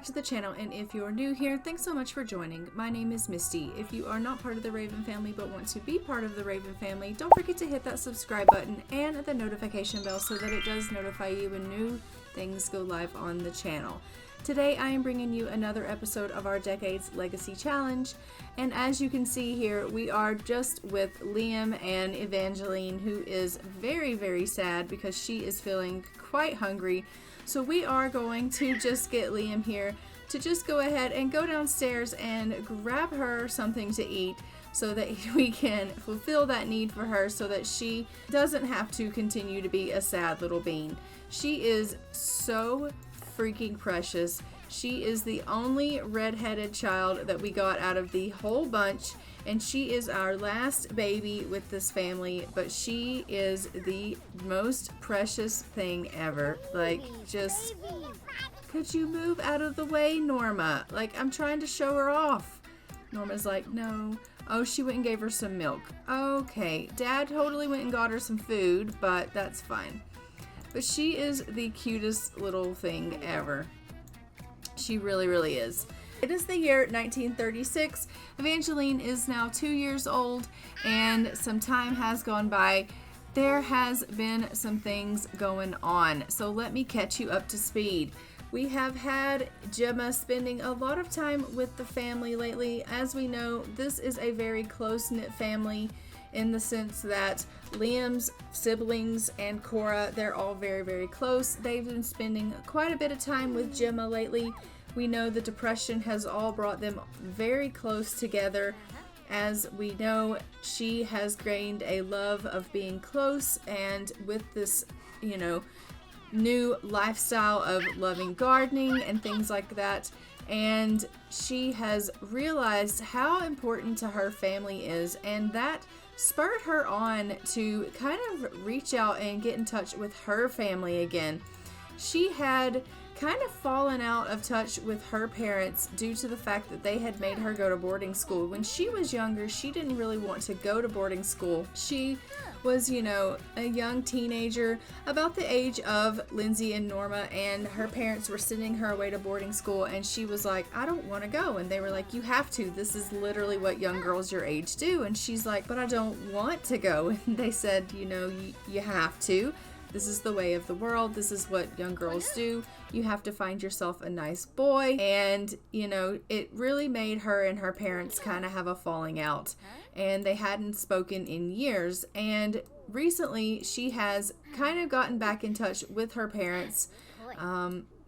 back to the channel, and if you're new here, thanks so much for joining. My name is Misty. If you are not part of the Raven family but want to be part of the Raven family, don't forget to hit that subscribe button and the notification bell so that it does notify you when new things go live on the channel. Today I am bringing you another episode of our Decades Legacy Challenge, and as you can see here, we are just with Liam and Evangeline, who is very, very sad because she is feeling quite hungry. So we are going to just get Liam here to just go ahead and go downstairs and grab her something to eat so that we can fulfill that need for her so that she doesn't have to continue to be a sad little bean. She is so freaking precious. She is the only redheaded child that we got out of the whole bunch, and she is our last baby with this family, but she is the most precious thing ever. Like, just, could you move out of the way, Norma? Like, I'm trying to show her off. Norma's like, no. Oh, she went and gave her some milk. Okay, Dad totally went and got her some food, but that's fine. But she is the cutest little thing ever. She really, really is. It is the year 1936. Evangeline is now 2 years old, and some time has gone by. There has been some things going on, so let me catch you up to speed. We have had Gemma spending a lot of time with the family lately. As we know, this is a very close-knit family in the sense that Liam's siblings and Cora, they're all very, very close. They've been spending quite a bit of time with Gemma lately. We know the depression has all brought them very close together. As we know, she has gained a love of being close, and with this, new lifestyle of loving gardening and things like that, and she has realized how important to her family is, and that spurred her on to kind of reach out and get in touch with her family again. She had kind of fallen out of touch with her parents due to the fact that they had made her go to boarding school. When she was younger, she didn't really want to go to boarding school. She was, a young teenager about the age of Lindsay and Norma, and her parents were sending her away to boarding school, and she was like, I don't want to go. And they were like, you have to. This is literally what young girls your age do. And she's like, but I don't want to go. And they said, you have to. This is the way of the world. This is what young girls do. You have to find yourself a nice boy. And, it really made her and her parents kind of have a falling out. And they hadn't spoken in years. And recently, she has kind of gotten back in touch with her parents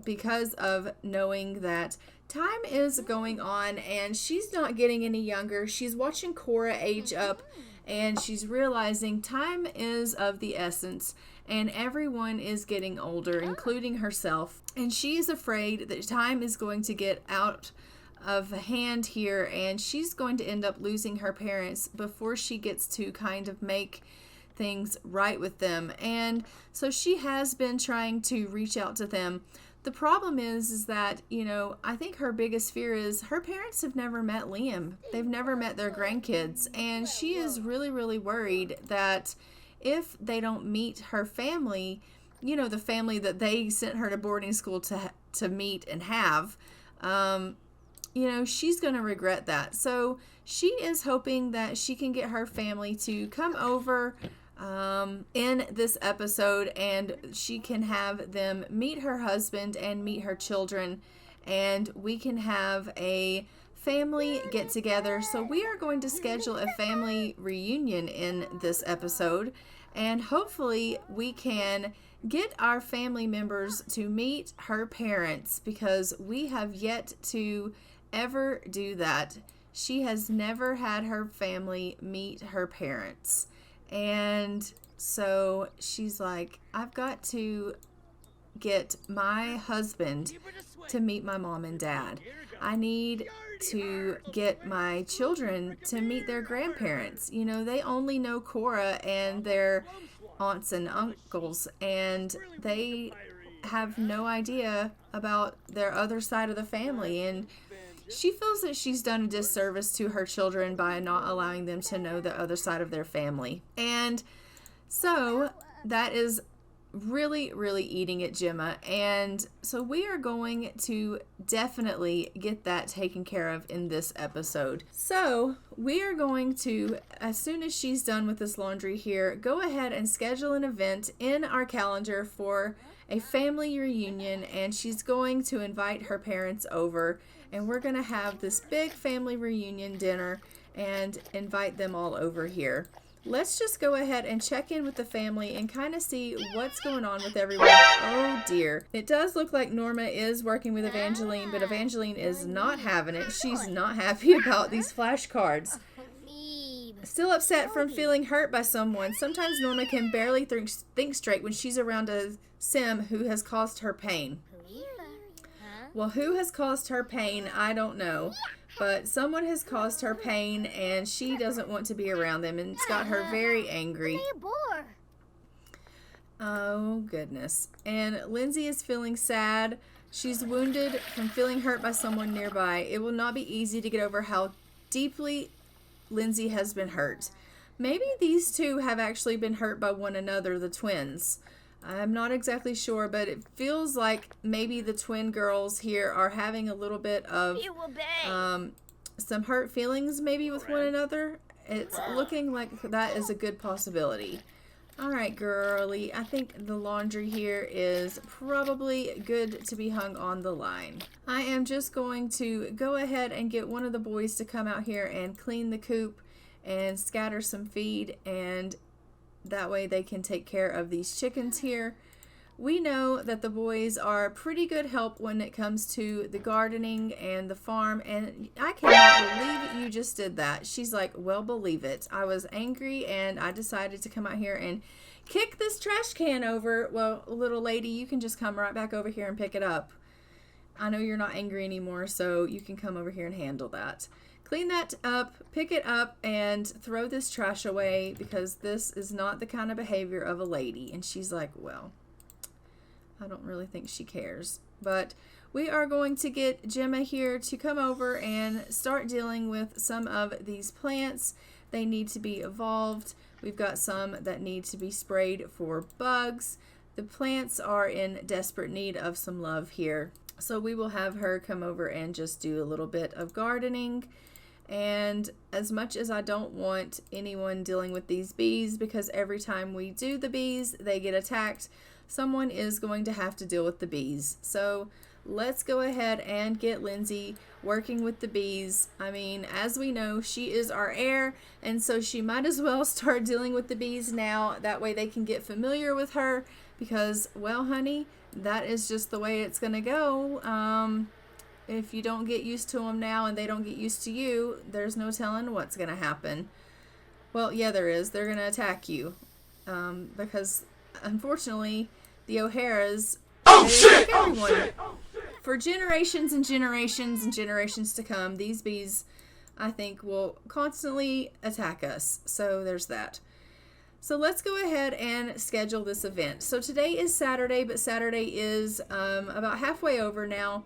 because of knowing that time is going on and she's not getting any younger. She's watching Cora age up, and she's realizing time is of the essence. And everyone is getting older, including herself. And she is afraid that time is going to get out of hand here, and she's going to end up losing her parents before she gets to kind of make things right with them. And so she has been trying to reach out to them. The problem is that, I think her biggest fear is her parents have never met Liam. They've never met their grandkids. And she is really, really worried that if they don't meet her family, the family that they sent her to boarding school to meet and have, she's going to regret that. So she is hoping that she can get her family to come over in this episode, and she can have them meet her husband and meet her children, and we can have a family get together. So we are going to schedule a family reunion in this episode, and hopefully we can get our family members to meet her parents, because we have yet to ever do that. She has never had her family meet her parents. And so she's like, I've got to get my husband to meet my mom and dad. I need to get my children to meet their grandparents. They only know Cora and their aunts and uncles, and they have no idea about their other side of the family. And she feels that she's done a disservice to her children by not allowing them to know the other side of their family. And so that is really, really eating at Gemma. And so we are going to definitely get that taken care of in this episode. So we are going to, as soon as she's done with this laundry here, go ahead and schedule an event in our calendar for a family reunion. And she's going to invite her parents over. And we're going to have this big family reunion dinner and invite them all over here. Let's just go ahead and check in with the family and kind of see what's going on with everyone. Oh dear. It does look like Norma is working with Evangeline, but Evangeline is not having it. She's not happy about these flashcards. Still upset from feeling hurt by someone. Sometimes Norma can barely think straight when she's around a sim who has caused her pain. Well, who has caused her pain? I don't know. But someone has caused her pain, and she doesn't want to be around them, and it's got her very angry. Oh, goodness. And Lindsay is feeling sad. She's wounded from feeling hurt by someone nearby. It will not be easy to get over how deeply Lindsay has been hurt. Maybe these two have actually been hurt by one another, the twins. I'm not exactly sure, but it feels like maybe the twin girls here are having a little bit of some hurt feelings maybe with one another. It's looking like that is a good possibility. All right, girly, I think the laundry here is probably good to be hung on the line. I am just going to go ahead and get one of the boys to come out here and clean the coop and scatter some feed, and that way they can take care of these chickens here. We know that the boys are pretty good help when it comes to the gardening and the farm, and I cannot believe you just did that. She's like, well, believe it. I was angry and I decided to come out here and kick this trash can over. Well, little lady, you can just come right back over here and pick it up. I know you're not angry anymore, so you can come over here and handle that. Clean that up, pick it up, and throw this trash away because this is not the kind of behavior of a lady. And she's like, well, I don't really think she cares. But we are going to get Gemma here to come over and start dealing with some of these plants. They need to be evolved. We've got some that need to be sprayed for bugs. The plants are in desperate need of some love here. So we will have her come over and just do a little bit of gardening. And as much as I don't want anyone dealing with these bees, because every time we do the bees, they get attacked, someone is going to have to deal with the bees. So let's go ahead and get Lindsay working with the bees. I mean, as we know, she is our heir, and so she might as well start dealing with the bees now. That way they can get familiar with her because, well, honey, that is just the way it's going to go. If you don't get used to them now and they don't get used to you, there's no telling what's going to happen. Well, yeah, there is. They're going to attack you. Because, unfortunately, the O'Haras attack everyone. For generations and generations and generations to come, these bees, I think, will constantly attack us. So there's that. So let's go ahead and schedule this event. So today is Saturday, but Saturday is about halfway over now.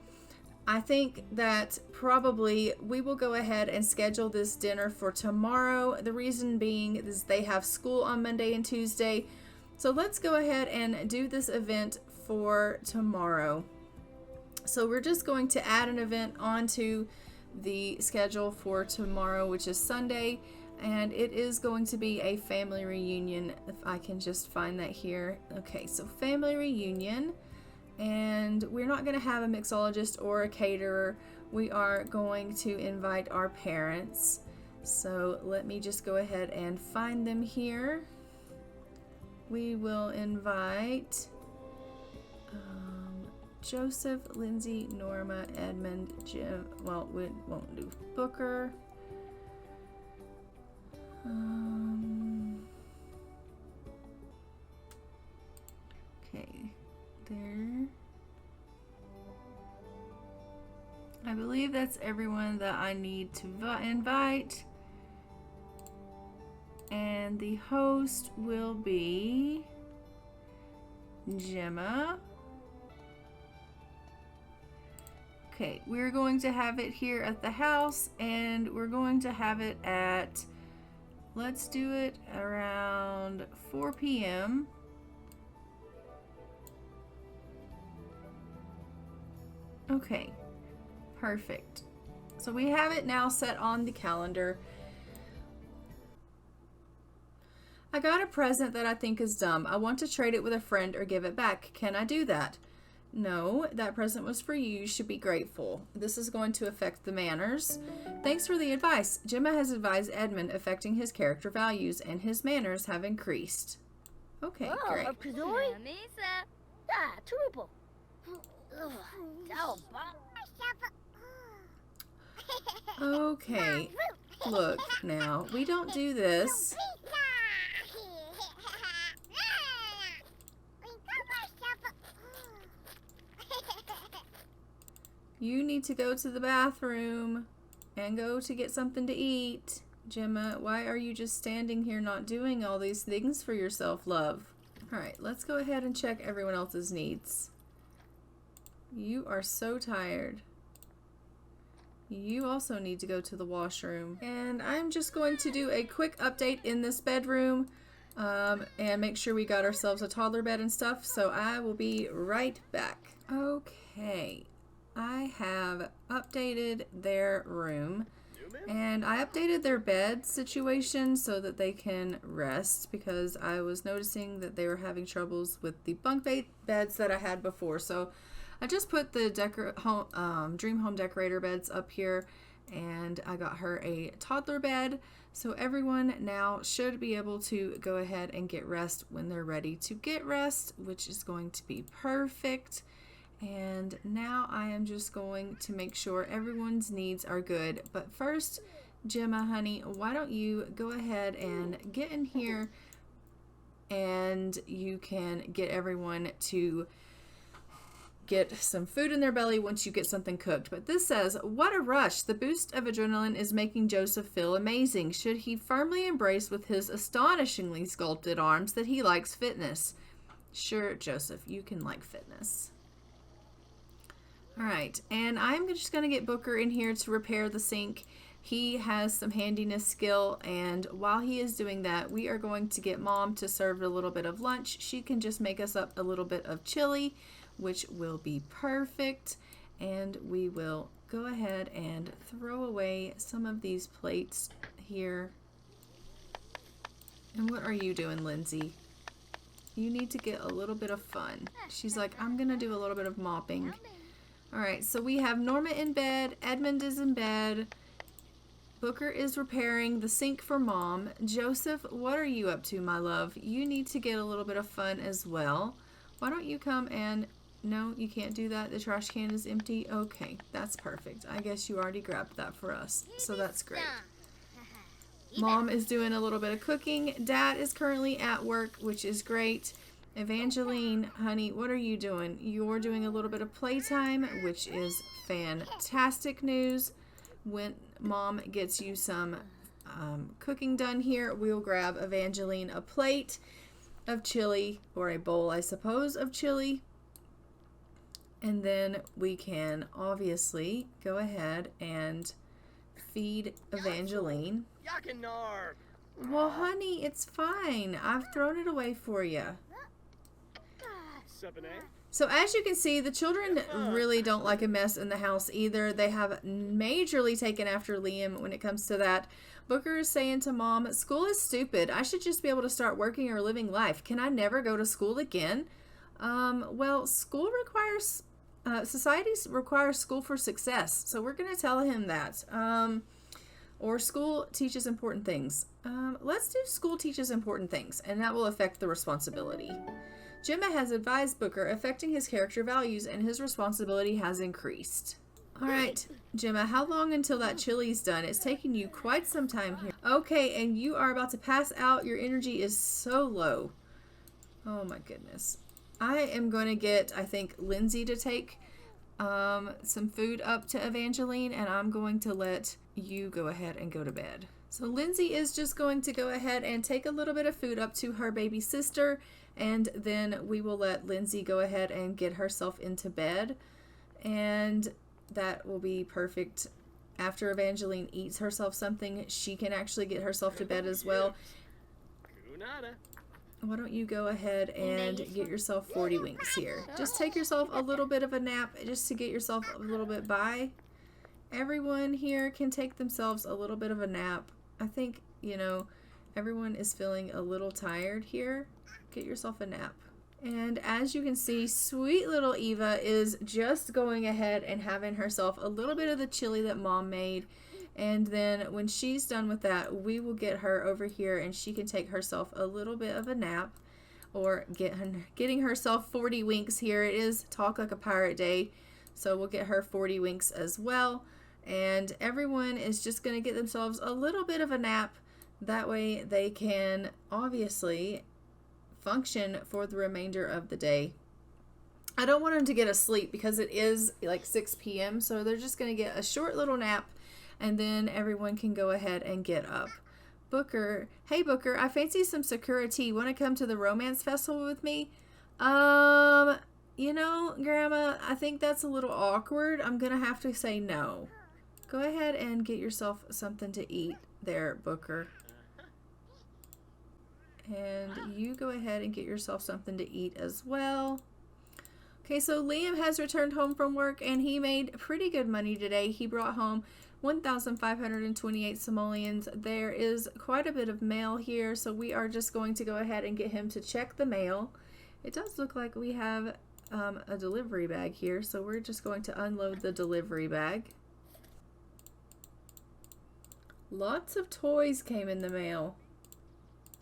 I think that probably we will go ahead and schedule this dinner for tomorrow. The reason being is they have school on Monday and Tuesday. So let's go ahead and do this event for tomorrow. So we're just going to add an event onto the schedule for tomorrow, which is Sunday. And it is going to be a family reunion, if I can just find that here. Okay, so family reunion. And we're not going to have a mixologist or a caterer. We are going to invite our parents. So let me just go ahead and find them here. We will invite Joseph, Lindsay, Norma, Edmund, Jim. Well, we won't do Booker. Okay. There. I believe that's everyone that I need to invite. And the host will be Gemma. Okay, we're going to have it here at the house, and we're going to have it at, let's do it around 4 p.m. Okay, perfect. So we have it now set on the calendar. I got a present that I think is dumb. I want to trade it with a friend or give it back. Can I do that? No, that present was for you. You should be grateful. This is going to affect the manners. Thanks for the advice. Gemma has advised Edmund affecting his character values, and his manners have increased. Okay, great. Okay, look now. We don't do this. You need to go to the bathroom and go to get something to eat. Gemma, why are you just standing here not doing all these things for yourself, love? Alright, let's go ahead and check everyone else's needs. You are so tired. You also need to go to the washroom. And I'm just going to do a quick update in this bedroom and make sure we got ourselves a toddler bed and stuff. So I will be right back. Okay. I have updated their room and I updated their bed situation so that they can rest, because I was noticing that they were having troubles with the bunk beds that I had before. So I just put the Dream Home Decorator beds up here, and I got her a toddler bed. So everyone now should be able to go ahead and get rest when they're ready to get rest, which is going to be perfect. And now I am just going to make sure everyone's needs are good. But first, Gemma, honey, why don't you go ahead and get in here and you can get everyone to get some food in their belly once you get something cooked. But this says, what a rush. The boost of adrenaline is making Joseph feel amazing. Should he firmly embrace with his astonishingly sculpted arms that he likes fitness? Sure, Joseph, you can like fitness. Alright, and I'm just going to get Booker in here to repair the sink. He has some handiness skill, and while he is doing that, we are going to get Mom to serve a little bit of lunch. She can just make us up a little bit of chili, which will be perfect, and we will go ahead and throw away some of these plates here. And what are you doing, Lindsay? You need to get a little bit of fun. She's like, I'm going to do a little bit of mopping. Alright, so we have Norma in bed, Edmund is in bed, Booker is repairing the sink for Mom. Joseph, what are you up to, my love? You need to get a little bit of fun as well. Why don't you come and... No, you can't do that. the trash can is empty. Okay, that's perfect. I guess you already grabbed that for us, so that's great. Mom is doing a little bit of cooking. Dad is currently at work, which is great. Evangeline, honey, what are you doing? You're doing a little bit of playtime, which is fantastic news. When Mom gets you some cooking done here, we'll grab Evangeline a plate of chili, or a bowl, I suppose, of chili. And then we can obviously go ahead and feed Evangeline. Well, honey, it's fine. I've thrown it away for you. So as you can see, the children really don't like a mess in the house either. They have majorly taken after Liam when it comes to that. Booker is saying to Mom, school is stupid. I should just be able to start working or living life. Can I never go to school again? Well, school requires, societies require school for success. So we're going to tell him that. Or school teaches important things. Let's do school teaches important things, and that will affect the responsibility. Gemma has advised Booker affecting his character values, and his responsibility has increased. Alright, Gemma, how long until that chili's done? It's taking you quite some time here. Okay, and you are about to pass out. Your energy is so low. Oh my goodness. I am going to get, I think, Lindsay to take some food up to Evangeline, and I'm going to let you go ahead and go to bed. So Lindsay is just going to go ahead and take a little bit of food up to her baby sister, and then we will let Lindsay go ahead and get herself into bed, and that will be perfect. After Evangeline eats herself something, she can actually get herself to bed as well. why don't you go ahead and get yourself 40 winks here. Just take yourself a little bit of a nap just to get yourself a little bit by. Everyone here can take themselves a little bit of a nap. I think, you know, everyone is feeling a little tired here. Get yourself a nap. And as you can see, sweet little Eva is just going ahead and having herself a little bit of the chili that Mom made. And then when she's done with that, we will get her over here and she can take herself a little bit of a nap, or getting herself 40 winks here. It is Talk Like a Pirate Day, so we'll get her 40 winks as well. And everyone is just going to get themselves a little bit of a nap. That way they can obviously function for the remainder of the day. I don't want them to get asleep because it is like 6 p.m. So they're just going to get a short little nap, and then everyone can go ahead and get up. Booker, hey Booker, I fancy some Sakura tea. Want to come to the romance festival with me? You know, Grandma, I think that's a little awkward. I'm going to have to say no. Go ahead and get yourself something to eat there, Booker. And you go ahead and get yourself something to eat as well. Okay, so Liam has returned home from work and he made pretty good money today. He brought home 1,528 simoleons. There is quite a bit of mail here, so we are just going to go ahead and get him to check the mail. It does look like we have a delivery bag here, so we're just going to unload the delivery bag. Lots of toys came in the mail.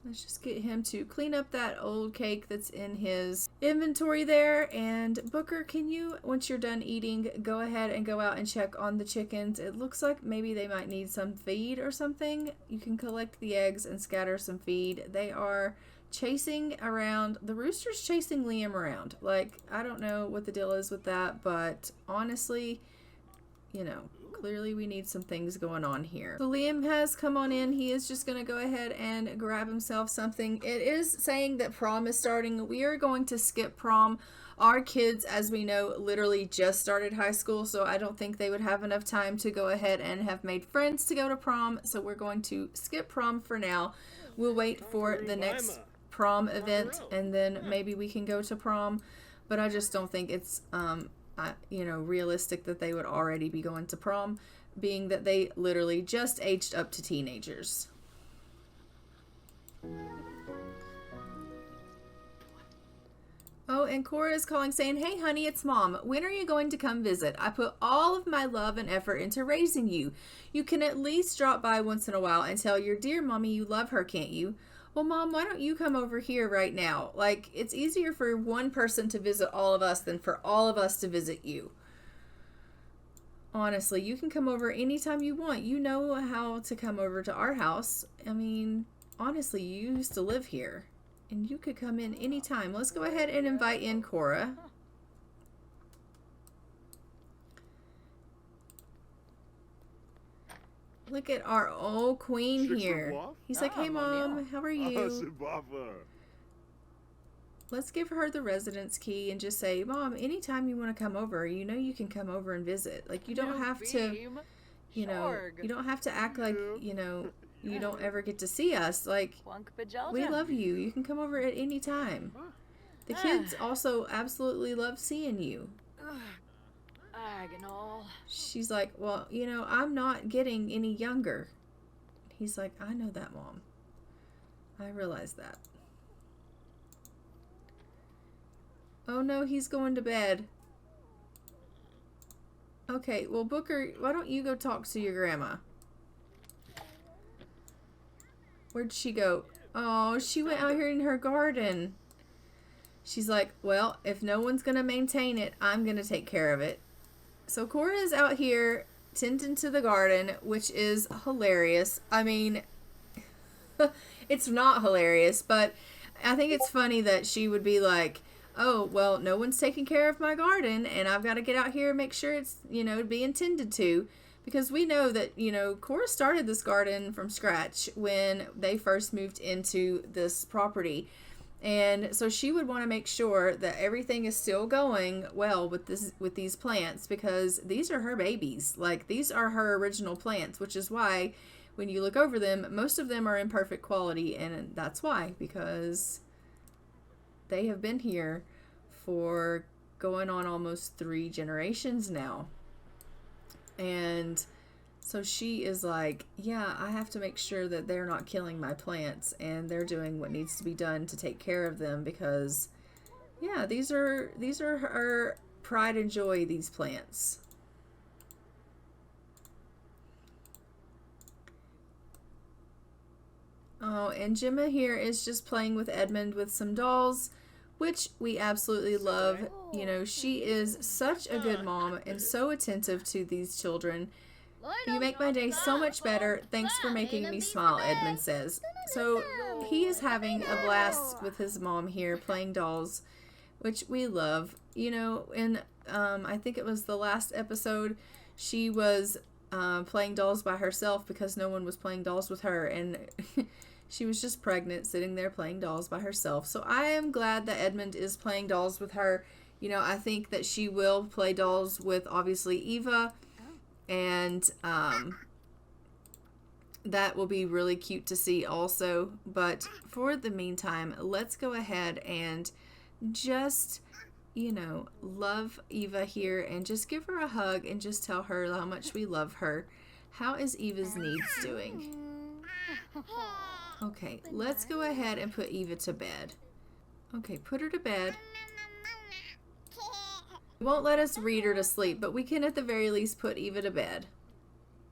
Let's just get him to clean up that old cake that's in his inventory there. And Booker, can you, once you're done eating, go ahead and go out and check on the chickens. It looks like maybe they might need some feed or something. You can collect the eggs and scatter some feed. They are chasing around. The rooster's chasing Liam around. Like, I don't know what the deal is with that, but honestly, you know, clearly we need some things going on here. So Liam has come on in. He is just going to go ahead and grab himself something. It is saying that prom is starting. We are going to skip prom. Our kids, as we know, literally just started high school, so I don't think they would have enough time to go ahead and have made friends to go to prom, so we're going to skip prom for now. We'll wait for the next prom event, and then maybe we can go to prom, but I just don't think it's you know, realistic that they would already be going to prom, being that they literally just aged up to teenagers. Oh, and Cora is calling saying, hey honey, it's Mom. When are you going to come visit? I put all of my love and effort into raising you. You can at least drop by once in a while and tell your dear mommy you love her, can't you? Well, Mom, why don't you come over here right now? Like, it's easier for one person to visit all of us than for all of us to visit you. Honestly, you can come over anytime you want. You know how to come over to our house. I mean, honestly, you used to live here. And you could come in anytime. Let's go ahead and invite in Cora. Look at our old queen here. He's like, hey Mom, how are you? Let's give her the residence key and just say, Mom, anytime you want to come over, you know you can come over and visit. Like, you don't have to, you know, you don't have to act like, you know, you don't ever get to see us. Like, we love you. You can come over at any time. The kids also absolutely love seeing you. She's like, well, you know, I'm not getting any younger. He's like, I know that, Mom. I realize that. Oh no, he's going to bed. Okay, well, Booker, why don't you go talk to your grandma? Where'd she go? Oh, she went out here in her garden. She's like, well, if no one's going to maintain it, I'm going to take care of it. So Cora is out here tending to the garden, which is hilarious. I mean, it's not hilarious, but I think it's funny that she would be like, oh, well, no one's taking care of my garden, and I've got to get out here and make sure it's, you know, being tended to. Because we know that, you know, Cora started this garden from scratch when they first moved into this property. And so she would want to make sure that everything is still going well with these plants, because these are her babies. Like, these are her original plants, which is why when you look over them, most of them are in perfect quality, and that's why, because they have been here for going on almost 3 generations now. And so she is like, yeah, I have to make sure that they're not killing my plants and they're doing what needs to be done to take care of them, because yeah, these are her pride and joy, these plants. Oh, and Gemma here is just playing with Edmund with some dolls, which we absolutely love. You know, she is such a good mom and so attentive to these children. You make my day so much better. Thanks for making me smile, Edmund says. So he is having a blast with his mom here playing dolls, which we love. You know, in I think it was the last episode, she was playing dolls by herself because no one was playing dolls with her, and she was just pregnant sitting there playing dolls by herself. So I am glad that Edmund is playing dolls with her. You know, I think that she will play dolls with obviously Eva, and that will be really cute to see also. But for the meantime, let's go ahead and just, you know, love Eva here and just give her a hug and just tell her how much we love her. How is Eva's needs doing? Okay, let's go ahead and put Eva to bed. Okay, put her to bed. It won't let us read her to sleep, but we can at the very least put Eva to bed.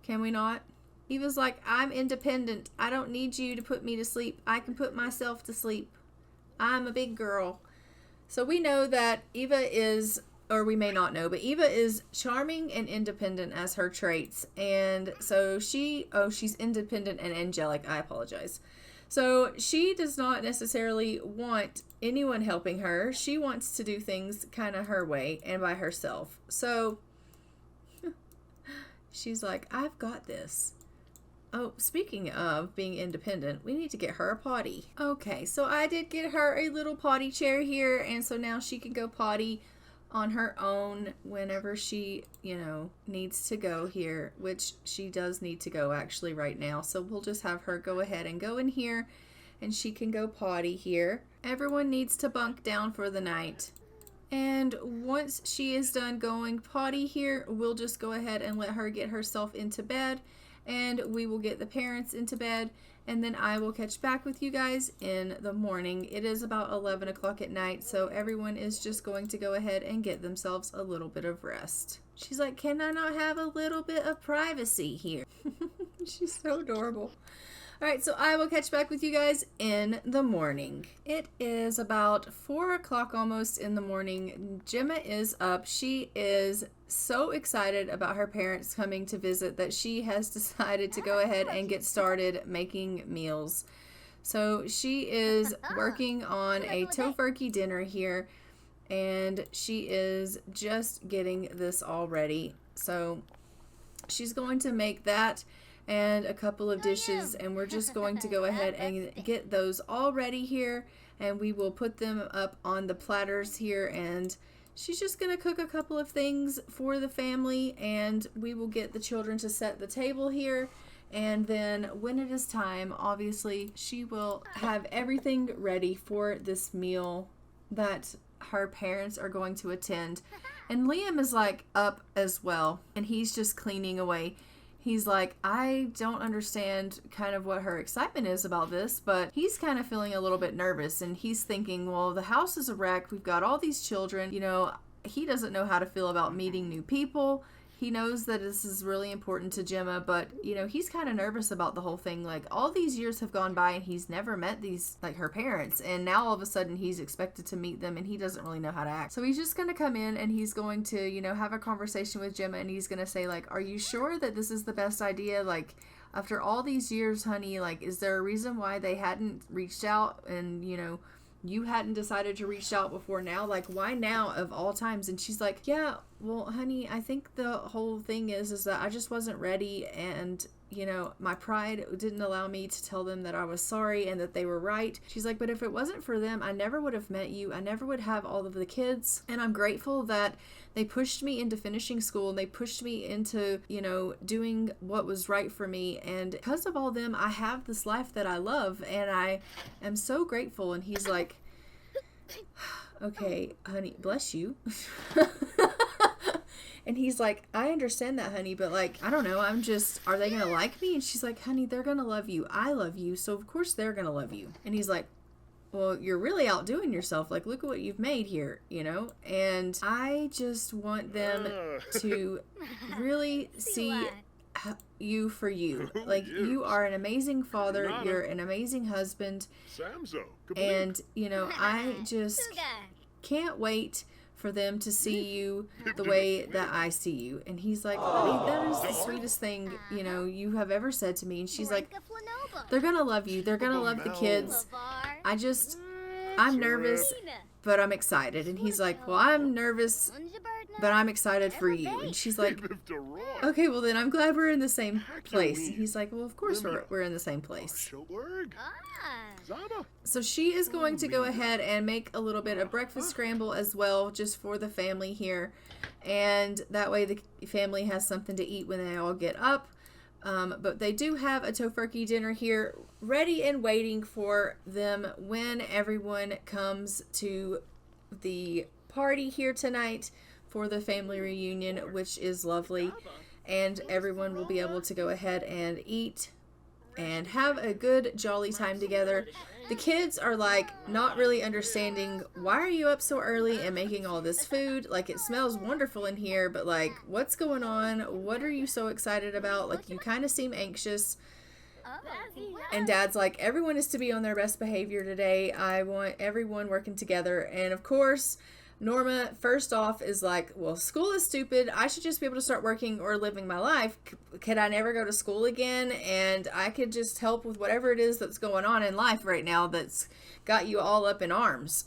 Can we not? Eva's like, I'm independent. I don't need you to put me to sleep. I can put myself to sleep. I'm a big girl. So we know that Eva is, or we may not know, but Eva is charming and independent as her traits. And so she's independent and angelic. I apologize. So she does not necessarily want anyone helping her. She wants to do things kind of her way and by herself. So she's like, I've got this. Oh, speaking of being independent, we need to get her a potty. Okay, so I did get her a little potty chair here, and so now she can go potty on her own whenever she, you know, needs to go here, which she does need to go actually right now. So we'll just have her go ahead and go in here, and she can go potty here. Everyone needs to bunk down for the night. And once she is done going potty here, we'll just go ahead and let her get herself into bed, and we will get the parents into bed, and then I will catch back with you guys in the morning. It is about 11 o'clock at night, so everyone is just going to go ahead and get themselves a little bit of rest. She's like, can I not have a little bit of privacy here? She's so adorable. Alright, so I will catch back with you guys in the morning. It is about 4 o'clock almost in the morning. Gemma is up. She is so excited about her parents coming to visit that she has decided to go ahead and get started making meals. So she is working on a tofurkey dinner here, and she is just getting this all ready. So she's going to make that and a couple of dishes, and we're just going to go ahead and get those all ready here, and we will put them up on the platters here, and she's just going to cook a couple of things for the family, and we will get the children to set the table here, and then when it is time, obviously she will have everything ready for this meal that her parents are going to attend. And Liam is like up as well, and he's just cleaning away. He's like, I don't understand kind of what her excitement is about this, but he's kind of feeling a little bit nervous, and he's thinking, well, the house is a wreck. We've got all these children. You know, he doesn't know how to feel about meeting new people. He knows that this is really important to Gemma, but, you know, he's kind of nervous about the whole thing. Like, all these years have gone by, and he's never met these, like, her parents, and now all of a sudden he's expected to meet them, and he doesn't really know how to act. So he's just going to come in, and he's going to, you know, have a conversation with Gemma, and he's going to say, like, are you sure that this is the best idea? Like, after all these years, honey, like, is there a reason why they hadn't reached out, and, you know, you hadn't decided to reach out before now? Like, why now of all times? And she's like, yeah, well, honey, I think the whole thing is that I just wasn't ready, and, you know, my pride didn't allow me to tell them that I was sorry and that they were right. She's like, but if it wasn't for them, I never would have met you. I never would have all of the kids. And I'm grateful that they pushed me into finishing school, and they pushed me into, you know, doing what was right for me. And because of all them, I have this life that I love, and I am so grateful. And he's like, Okay, honey, bless you. And he's like, I understand that, honey, but like, I don't know. Are they going to like me? And she's like, honey, they're going to love you. I love you. So of course they're going to love you. And he's like, well, you're really outdoing yourself. Like, look at what you've made here, you know? And I just want them to really see you for you. Like, you are an amazing father. You're an amazing husband. And, you know, I just can't wait for them to see you the way that I see you. And he's like, honey, that is the sweetest thing, you know, you have ever said to me. And she's like, they're gonna love you. They're gonna love the kids. I'm nervous, but I'm excited. And he's like, well, I'm nervous, but I'm excited for you. And she's like, okay, well then I'm glad we're in the same place. And he's like, well, of course we're in the same place. So she is going to go ahead and make a little bit of breakfast scramble as well, just for the family here. And that way the family has something to eat when they all get up. But they do have a tofurkey dinner here ready and waiting for them when everyone comes to the party here tonight for the family reunion, which is lovely. And everyone will be able to go ahead and eat and have a good jolly time together. The kids are like not really understanding, why are you up so early and making all this food? Like, it smells wonderful in here, but like, what's going on? What are you so excited about? Like, you kind of seem anxious. And Dad's like, everyone is to be on their best behavior today. I want everyone working together. And of course, Norma, first off, is like, well, school is stupid. I should just be able to start working or living my life. Could I never go to school again? And I could just help with whatever it is that's going on in life right now that's got you all up in arms.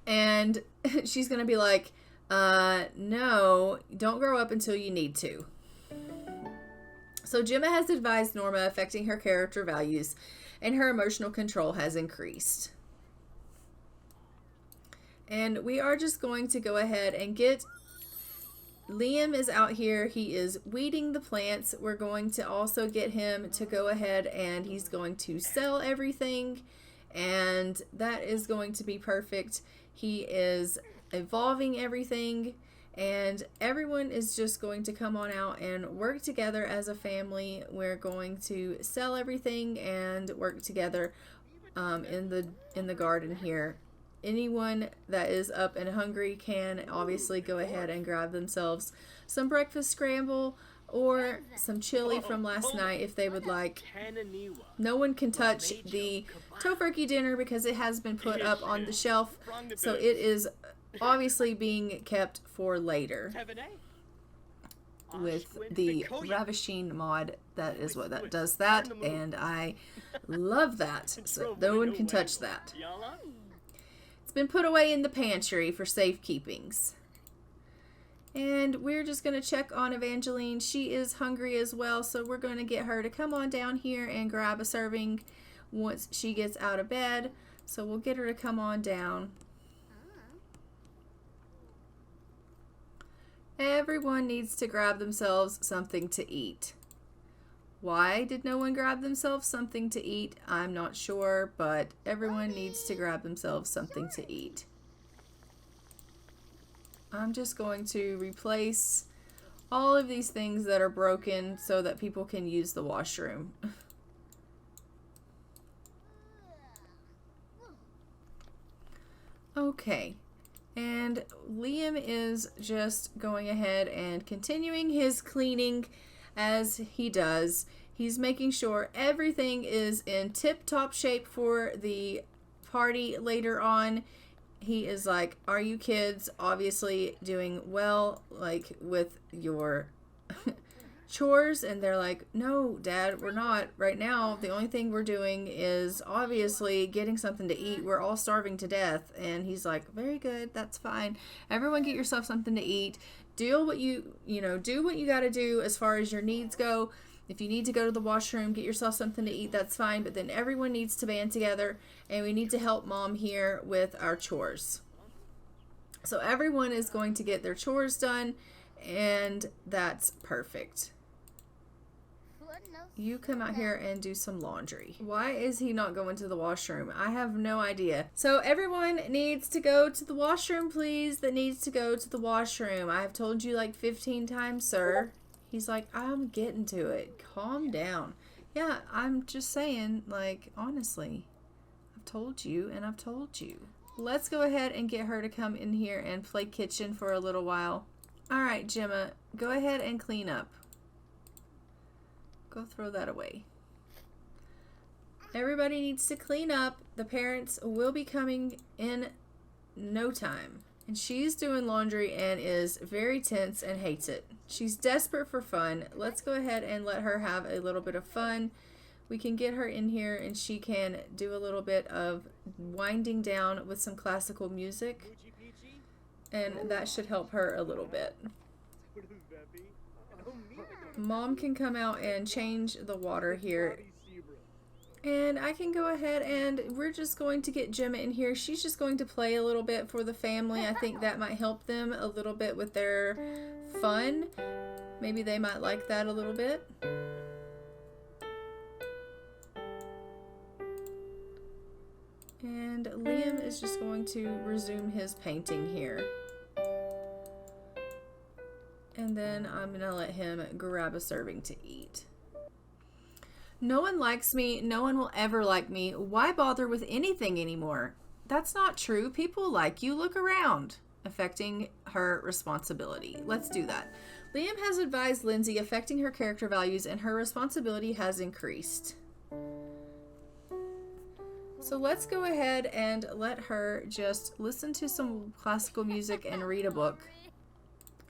And she's going to be like, no, don't grow up until you need to. So Gemma has advised Norma affecting her character values, and her emotional control has increased. And we are just going to go ahead and get Liam is out here. He is weeding the plants. We're going to also get him to go ahead and he's going to sell everything. And that is going to be perfect. He is evolving everything. And everyone is just going to come on out and work together as a family. We're going to sell everything and work together in the garden here. Anyone that is up and hungry can obviously go ahead and grab themselves some breakfast scramble or some chili from last night if they would like. No one can touch the tofurkey dinner because it has been put up on the shelf, so it is obviously being kept for later. With the Ravishing mod, that is what that does that, and I love that, so no one can touch that. It's been put away in the pantry for safekeepings. And we're just going to check on Evangeline. She is hungry as well, so we're going to get her to come on down here and grab a serving once she gets out of bed. So we'll get her to come on down. Everyone needs to grab themselves something to eat. Why did no one grab themselves something to eat? I'm not sure, but everyone needs to grab themselves something to eat. I'm just going to replace all of these things that are broken so that people can use the washroom. Okay, and Liam is just going ahead and continuing his cleaning as he does. He's making sure everything is in tip-top shape for the party later on. He is like, are you kids obviously doing well, like, with your chores? And they're like, no, Dad, we're not. Right now, the only thing we're doing is obviously getting something to eat. We're all starving to death. And he's like, very good, that's fine. Everyone get yourself something to eat. Do what you got to do as far as your needs go. If you need to go to the washroom, get yourself something to eat, that's fine. But then everyone needs to band together, and we need to help Mom here with our chores. So everyone is going to get their chores done, and that's perfect. you come out here and do some laundry. Why is he not going to the washroom? I have no idea. So everyone needs to go to the washroom, please. That needs to go to the washroom. I have told you like 15 times, sir. He's like, I'm getting to it. Calm down. Yeah, I'm just saying, like, honestly, I've told you and I've told you. Let's go ahead and get her to come in here and play kitchen for a little while. All right, Gemma, go ahead and clean up. Go throw that away. Everybody needs to clean up. The parents will be coming in no time. And she's doing laundry and is very tense and hates it. She's desperate for fun. Let's go ahead and let her have a little bit of fun. We can get her in here and she can do a little bit of winding down with some classical music. And that should help her a little bit. Mom can come out and change the water here. And I can go ahead and we're just going to get Gemma in here. She's just going to play a little bit for the family. I think that might help them a little bit with their fun. Maybe they might like that a little bit. And Liam is just going to resume his painting here. And then I'm going to let him grab a serving to eat. No one likes me. No one will ever like me. Why bother with anything anymore? That's not true. People like you. Look around. Affecting her responsibility. Let's do that. Liam has advised Lindsay affecting her character values and her responsibility has increased. So let's go ahead and let her just listen to some classical music and read a book.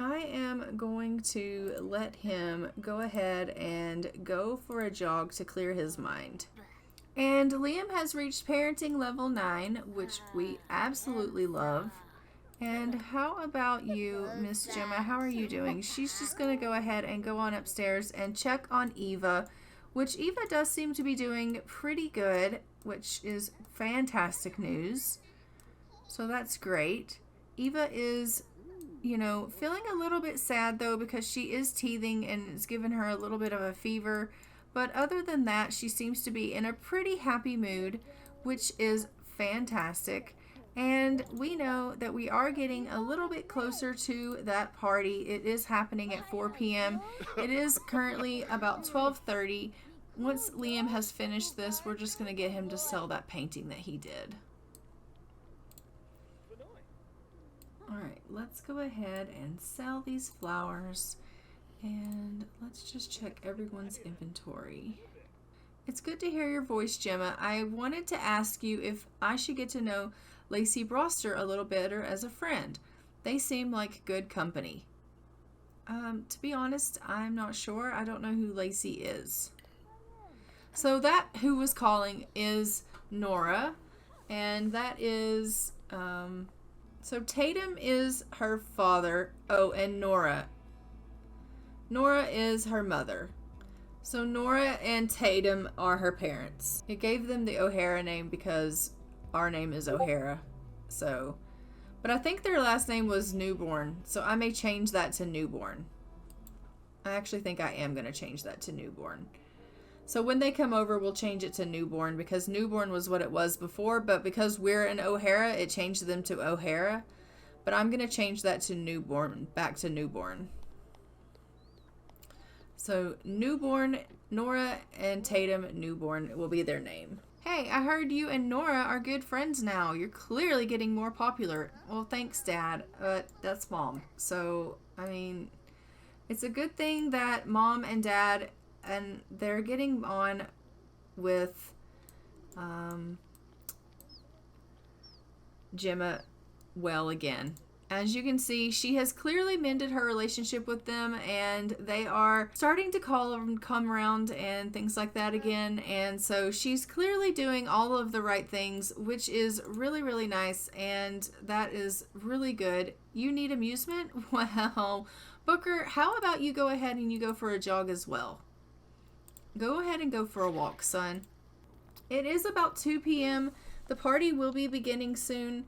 I am going to let him go ahead and go for a jog to clear his mind. And Liam has reached parenting level 9, which we absolutely love. And how about you, Miss Gemma? How are you doing? She's just going to go ahead and go on upstairs and check on Eva, which Eva does seem to be doing pretty good, which is fantastic news. So that's great. Eva is, feeling a little bit sad though because she is teething and it's given her a little bit of a fever. But other than that, she seems to be in a pretty happy mood, which is fantastic. And we know that we are getting a little bit closer to that party. It is happening at 4 p.m. It is currently about 12:30. Once Liam has finished this, we're just going to get him to sell that painting that he did. Alright, let's go ahead and sell these flowers. And let's just check everyone's inventory. It's good to hear your voice, Gemma. I wanted to ask you if I should get to know Lacey Broster a little better as a friend. They seem like good company. To be honest, I'm not sure. I don't know who Lacey is. So that who was calling is Nora. And that is, so Tatum is her father. Oh, and Nora. Nora is her mother. So Nora and Tatum are her parents. It gave them the O'Hara name because our name is O'Hara. So, but I think their last name was Newborn. So I may change that to Newborn. I actually think I am going to change that to Newborn. So when they come over, we'll change it to Newborn because Newborn was what it was before. But because we're an O'Hara, it changed them to O'Hara. But I'm going to change that to Newborn, back to Newborn. So Newborn, Nora and Tatum Newborn will be their name. Hey, I heard you and Nora are good friends now. You're clearly getting more popular. Well, thanks, Dad. That's Mom. So, I mean, it's a good thing that Mom and Dad, and they're getting on with Gemma well again. As you can see, she has clearly mended her relationship with them, and they are starting to call and come around and things like that again. And so she's clearly doing all of the right things, which is really, really nice, and that is really good. You need amusement? Well, Booker, how about you go ahead and you go for a jog as well? Go ahead and go for a walk, son. It is about 2 p.m. The party will be beginning soon.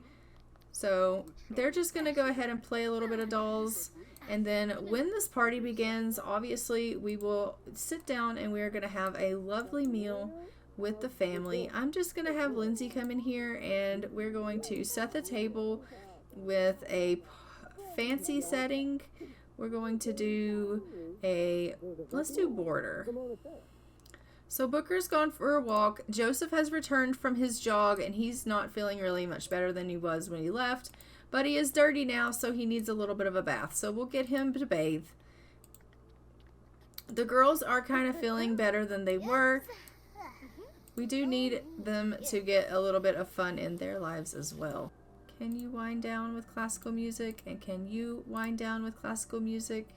So they're just going to go ahead and play a little bit of dolls. And then when this party begins, obviously we will sit down and we're going to have a lovely meal with the family. I'm just going to have Lindsay come in here and we're going to set the table with a fancy setting. We're going to do let's do border. So Booker's gone for a walk. Joseph has returned from his jog and he's not feeling really much better than he was when he left. But he is dirty now, so he needs a little bit of a bath. So we'll get him to bathe. The girls are kind of feeling better than they were. We do need them to get a little bit of fun in their lives as well. Can you wind down with classical music? And can you wind down with classical music?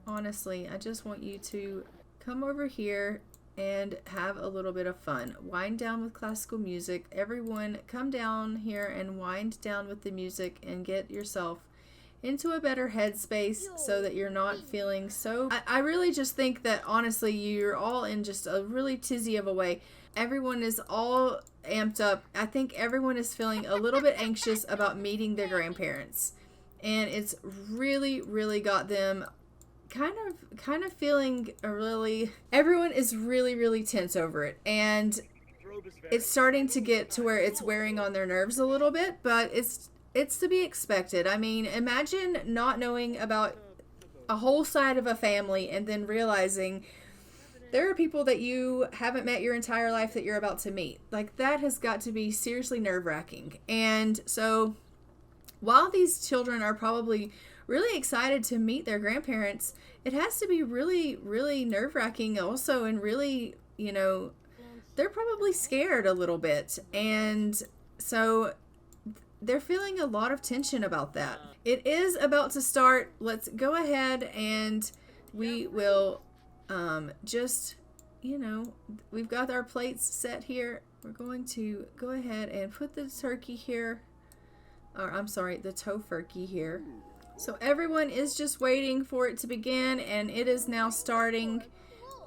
Honestly, I just want you to come over here and have a little bit of fun. Wind down with classical music. Everyone come down here and wind down with the music and get yourself into a better headspace so that you're not feeling so... I really just think that honestly you're all in just a really tizzy of a way. Everyone is all amped up. I think everyone is feeling a little bit anxious about meeting their grandparents. And it's really, really got them kind of feeling everyone is really tense over it, and it's starting to get to where it's wearing on their nerves a little bit, but it's to be expected. I mean, imagine not knowing about a whole side of a family and then realizing there are people that you haven't met your entire life that you're about to meet. Like, that has got to be seriously nerve-wracking. And so while these children are probably really excited to meet their grandparents, it has to be really nerve-wracking also, and really, you know, they're probably scared a little bit, and so they're feeling a lot of tension about that. It is about to start. Let's go ahead and we will just, you know, we've got our plates set here. We're going to go ahead and put the turkey here, or I'm sorry, the tofurkey here. So everyone is just waiting for it to begin, and it is now starting.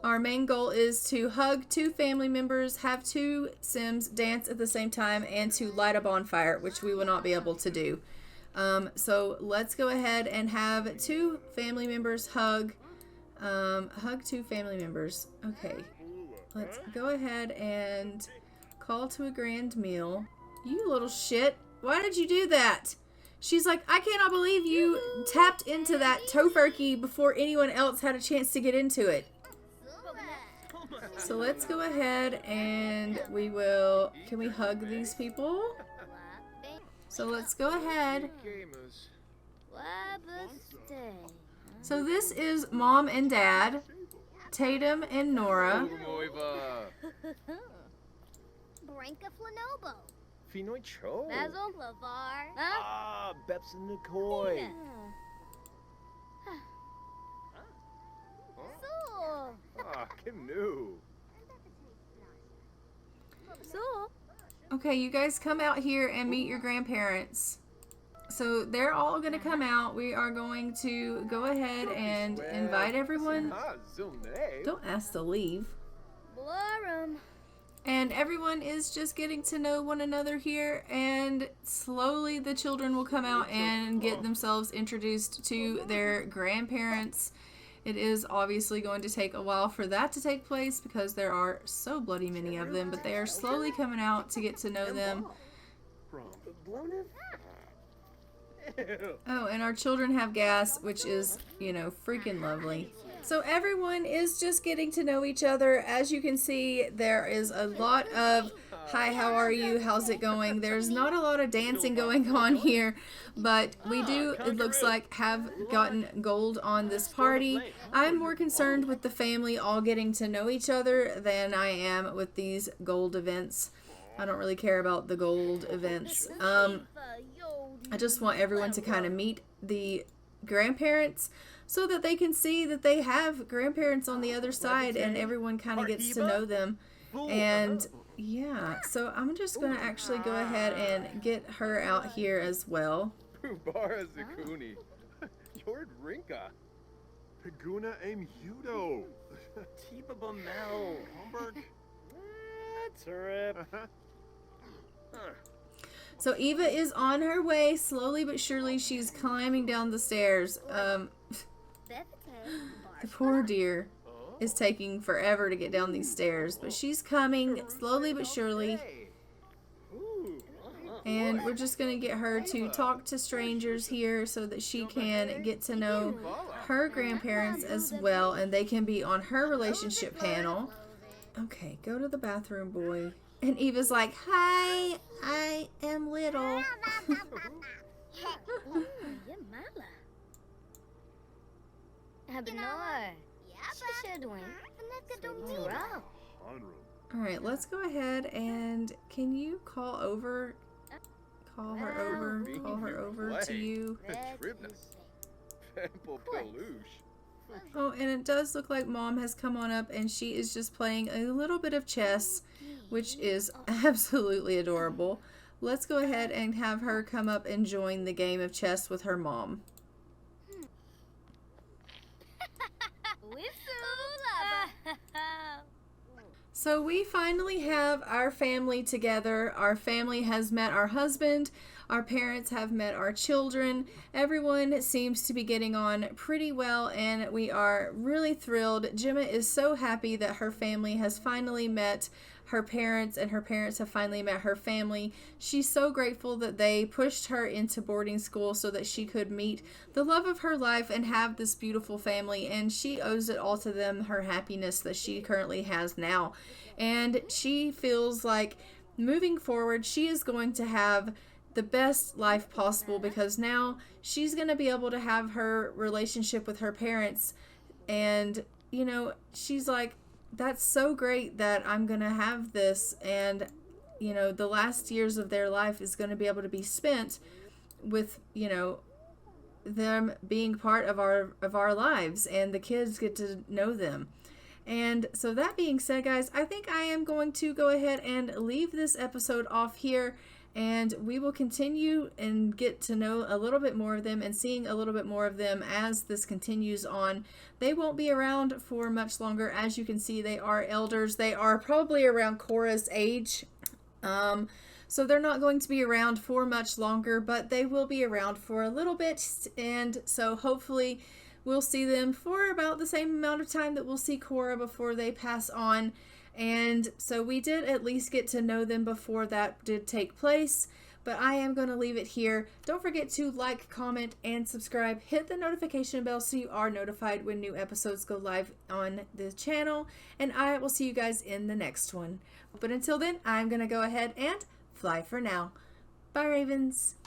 Our main goal is to hug 2 family members, have 2 Sims dance at the same time, and to light a bonfire, which we will not be able to do. So let's go ahead and have 2 family members hug 2 family members. Okay, let's go ahead and call to a grand meal. You little shit, why did you do that? She's like, I cannot believe you tapped into that tofurkey before anyone else had a chance to get into it. So let's go ahead and we will... Can we hug these people? So let's go ahead. So this is Mom and Dad, Tatum and Nora. Branka Flanobo. Finoi Cho. Basil Lavar. Ah, Beps and Nikoi. So. Ah, Canoe. So. Okay, you guys come out here and meet your grandparents. So they're all going to come out. We are going to go ahead and invite everyone. Don't ask to leave. Blorum. And everyone is just getting to know one another here, and slowly the children will come out and get themselves introduced to their grandparents. It is obviously going to take a while for that to take place because there are so bloody many of them, but they are slowly coming out to get to know them. Oh, and our children have gas, which is, you know, freaking lovely. So everyone is just getting to know each other. As you can see, there is a lot of, hi, how are you? How's it going? There's not a lot of dancing going on here, but we do, it looks like, have gotten gold on this party. I'm more concerned with the family all getting to know each other than I am with these gold events. I don't really care about the gold events. I just want everyone to kind of meet the grandparents so that they can see that they have grandparents on the other side, and everyone kind of gets to know them. And yeah, so I'm just going to actually go ahead and get her out here as well. Bara Zakuni. Jord Rinka. Paguna Aim Hudo. Tiba Bamel. Homburg. Trip. So Eva is on her way, slowly but surely. She's climbing down the stairs. The poor dear is taking forever to get down these stairs, but she's coming slowly but surely. And we're just going to get her to talk to strangers here so that she can get to know her grandparents as well, and they can be on her relationship panel. Okay, go to the bathroom, boy. And Eva's like, hi, I am little. Alright, let's go ahead and can you call her over to you. Oh, and it does look like Mom has come on up and she is just playing a little bit of chess, which is absolutely adorable. Let's go ahead and have her come up and join the game of chess with her mom. So we finally have our family together. Our family has met our husband. Our parents have met our children. Everyone seems to be getting on pretty well, and we are really thrilled. Gemma is so happy that her family has finally met her parents, and her parents have finally met her family. She's so grateful that they pushed her into boarding school so that she could meet the love of her life and have this beautiful family, and she owes it all to them, her happiness that she currently has now. And she feels like moving forward, she is going to have the best life possible because now she's going to be able to have her relationship with her parents. And, you know, she's like, that's so great that I'm going to have this. And, you know, the last years of their life is going to be able to be spent with, you know, them being part of our lives, and the kids get to know them. And so that being said, guys, I think I am going to go ahead and leave this episode off here, and we will continue and get to know a little bit more of them and seeing a little bit more of them as this continues on. They won't be around for much longer. As you can see, they are elders. They are probably around Cora's age. So they're not going to be around for much longer, but they will be around for a little bit. And so hopefully we'll see them for about the same amount of time that we'll see Cora before they pass on. And so we did at least get to know them before that did take place. But I am going to leave it here. Don't forget to like, comment, and subscribe. Hit the notification bell so you are notified when new episodes go live on the channel. And I will see you guys in the next one. But until then, I'm going to go ahead and fly for now. Bye, Ravens.